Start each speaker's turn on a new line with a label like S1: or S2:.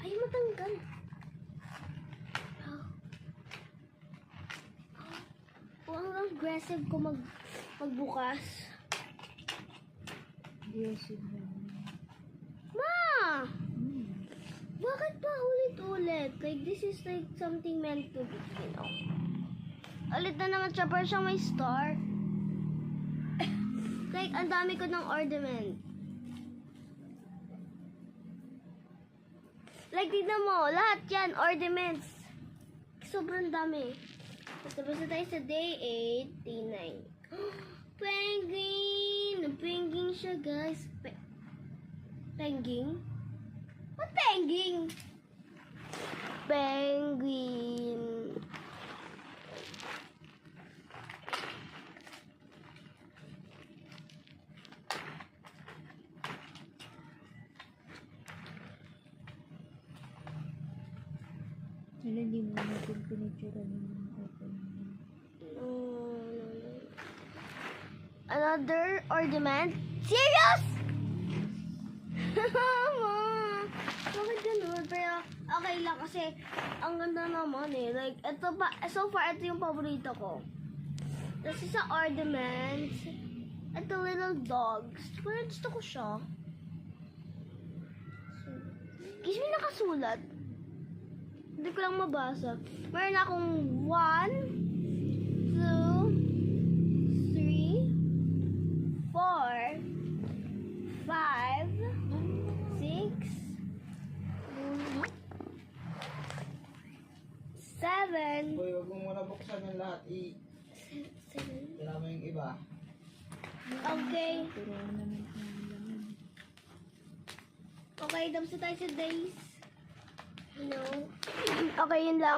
S1: Ay, matanggal. Ang aggressive ko magbukas.
S2: Aggressive na.
S1: Ma! Bakit pa ulit-ulit? Like, this is like something meant to be, you know? Ulit na naman siya, parang siyang may star. Like, ang dami ko ng ornament. Like, tignan mo, lahat yan, ornaments. Sobrang dami. Tapos na tayo sa day 8, day 9. Penguin! Penguin siya, guys. Penguin? What penguin? Penguin.
S2: Wala, hindi mo natin pinicturean yung open.
S1: Another ornament? Serious? Mama, bakit ganun? Pero okay lang kasi ang ganda naman eh. Like, ito pa, so far, ito yung paborito ko. Tapos sa ornaments, ito little dogs. Parang gusto ko siya. Kasi may nakasulat. Hindi ko lang mabasa. Meron akong 1, 2, 3, 4, 5, 6, 7.
S3: Boy, wag mo muna buksan yung lahat. Tira mo yung iba.
S1: Okay.
S2: Turuan naman ang laman.
S1: Okay, tapos na tayo sa days. No. Okay, yun lang.